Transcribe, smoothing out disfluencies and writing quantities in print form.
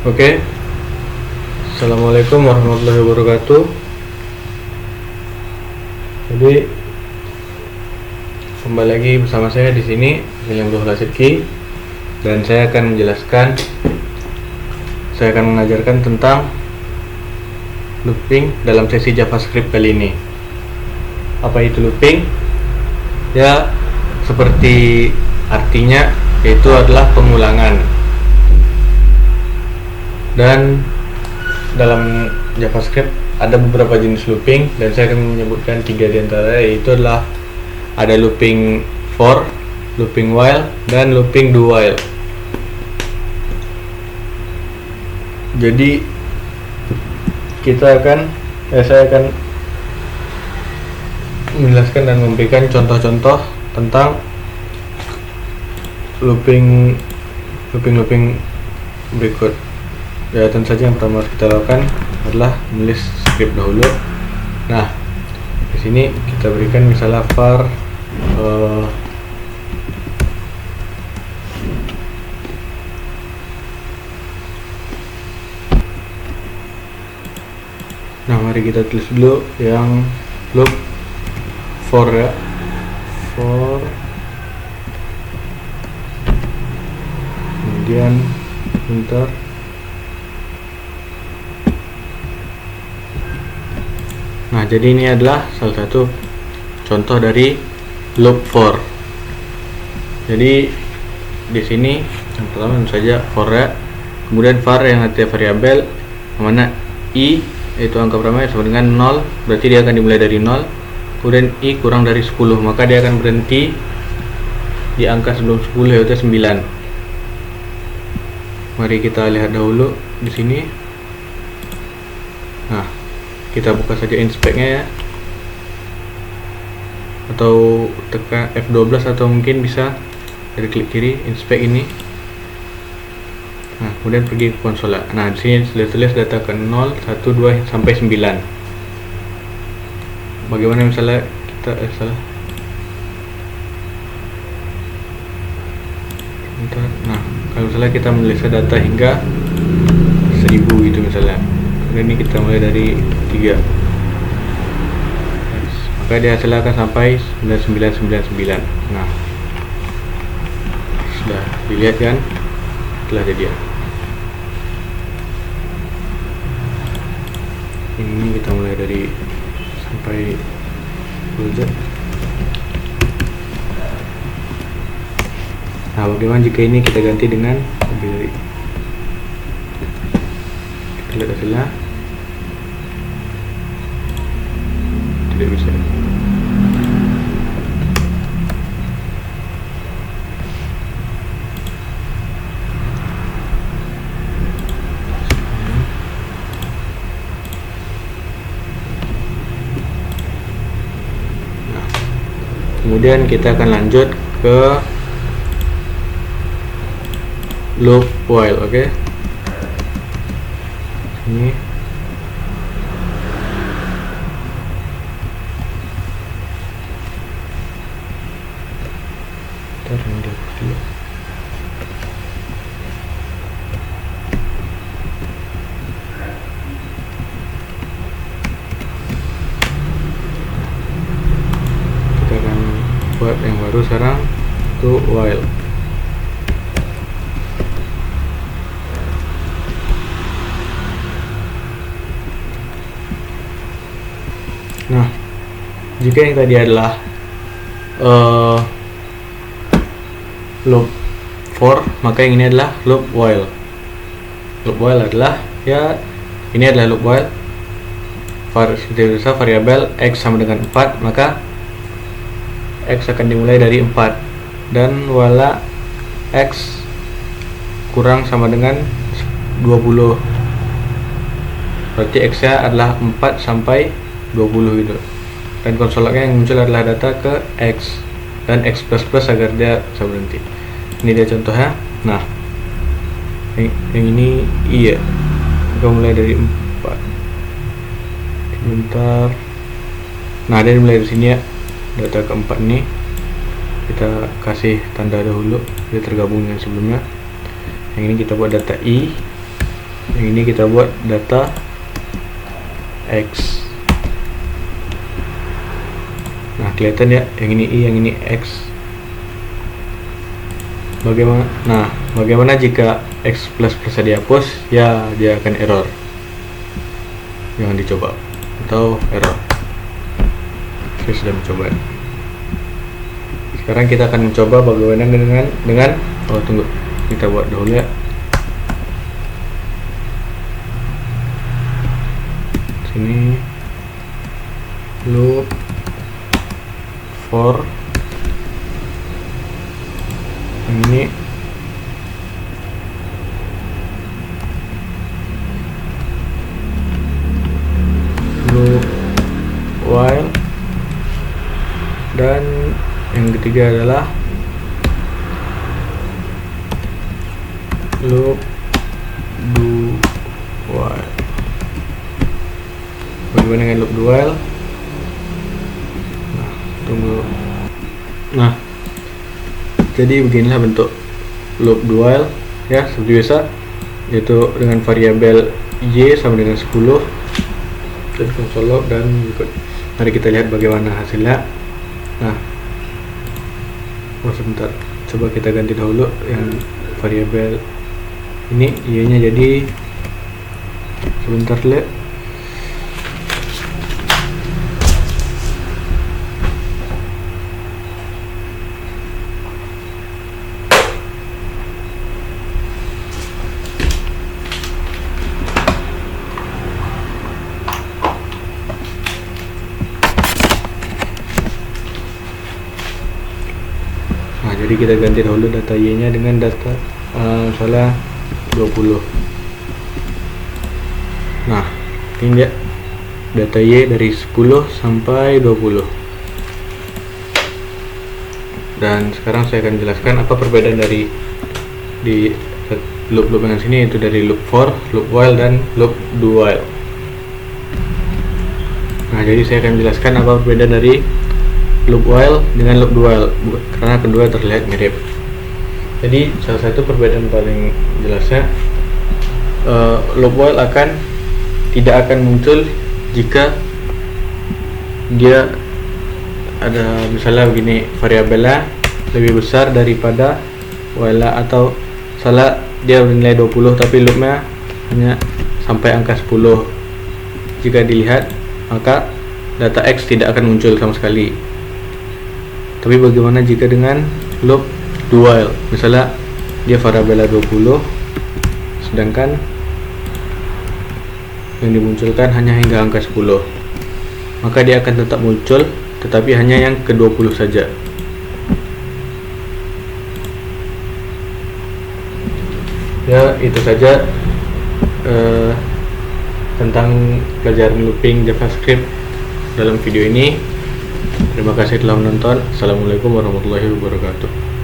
Oke, Assalamualaikum warahmatullahi wabarakatuh. Jadi kembali lagi bersama saya di sini, William Sidki, dan saya akan mengajarkan tentang looping dalam sesi JavaScript kali ini. Apa itu looping? Ya, seperti artinya, yaitu adalah pengulangan. Dan dalam JavaScript ada beberapa jenis looping, dan saya akan menyebutkan 3 diantara, yaitu adalah ada looping for, looping while, dan looping do while. Jadi saya akan menjelaskan dan memberikan contoh-contoh tentang looping berikut. Ya, tentu saja yang pertama harus kita lakukan adalah menulis script dahulu. Nah, di sini kita berikan misalnya var nah, mari kita tulis dulu yang loop for, ya, for, kemudian bentar. Nah, jadi ini adalah salah satu contoh dari loop for. Jadi di sini yang pertama tentu saja for, ya. Kemudian var yang artinya variabel, mana i yaitu angka pertama sama dengan 0, berarti dia akan dimulai dari 0. Kemudian i kurang dari 10, maka dia akan berhenti di angka sebelum 10, yaitu 9. Mari kita lihat dahulu di sini. Nah, kita buka saja inspect-nya, ya, atau tekan F12, atau mungkin bisa dari klik kiri inspect ini. Nah, kemudian pergi ke konsol. Nah, di sini sudah tulis data ke 0, 1, 2 sampai 9. Bagaimana misalnya kita salah? Nah, kalau misalnya kita menulis data hingga 1000 gitu misalnya. Kemudian ini kita mulai dari 3. Maka dia hasilnya akan sampai 9999. Nah, sudah dilihat kan, telah jadi. Ini kita mulai dari sampai full. Nah, bagaimana jika ini kita ganti dengan lebih dari? Kita lihat hasilnya. Tidak bisa. Nah, kemudian kita akan lanjut ke loop while. Oke. Ini dulu. Kita akan buat yang baru sekarang, itu while. Nah, jika yang tadi adalah loop for, maka yang ini adalah loop while. Loop while adalah, ya, ini adalah loop while. Seperti biasa, variabel x sama dengan 4, maka x akan dimulai dari 4, dan wala x kurang sama dengan 20, berarti x nya adalah 4 sampai 20 gitu. Dan konsolnya yang muncul adalah data ke x dan x++ agar dia bisa berhenti. Ini dia contohnya. Nah, yang ini iya, kita mulai dari 4. Bentar. Nah, dia mulai dari sini, ya. Data keempat ini kita kasih tanda dahulu, dia tergabung dengan sebelumnya. Yang ini kita buat data i, Yang ini kita buat data X. Nah, kelihatan ya, yang ini Y, yang ini X. Bagaimana jika X plus plus dihapus? Ya, dia akan error. Jangan dicoba, atau error. Saya sudah mencoba. Sekarang kita akan mencoba bagaimana dengan oh tunggu, kita buat dahulu ya. Sini loop for ini loop while, dan yang ketiga adalah loop do while. Bagaimana dengan loop do while? Nah, tunggu. Nah, jadi beginilah bentuk loop do while ya, seperti biasa, yaitu dengan variabel y sama dengan 10 dan konsol log dan berikut. Mari kita lihat bagaimana hasilnya. Nah, sebentar, coba kita ganti dahulu yang variabel ini y nya, jadi sebentar lihat. Jadi kita ganti dahulu data y nya dengan data salah 20. Nah, ini dia data y dari 10 sampai 20. Dan sekarang saya akan jelaskan apa perbedaan dari di loop-loop yang sini, yaitu dari loop for, loop while, dan loop do while. Nah, jadi saya akan jelaskan apa perbedaan dari loop while dengan loop do while, karena kedua terlihat mirip. Jadi salah satu perbedaan paling jelasnya, loop while tidak akan muncul jika dia ada misalnya begini, variabelnya lebih besar daripada while, atau salah dia bernilai 20 tapi loopnya hanya sampai angka 10. Jika dilihat, maka data X tidak akan muncul sama sekali. Tapi bagaimana jika dengan loop do while? Misalnya dia variabelnya 20, sedangkan yang dimunculkan hanya hingga angka 10, maka dia akan tetap muncul, tetapi hanya yang ke-20 saja. Ya, itu saja tentang pelajaran looping JavaScript dalam video ini. Terima kasih telah menonton. Assalamualaikum warahmatullahi wabarakatuh.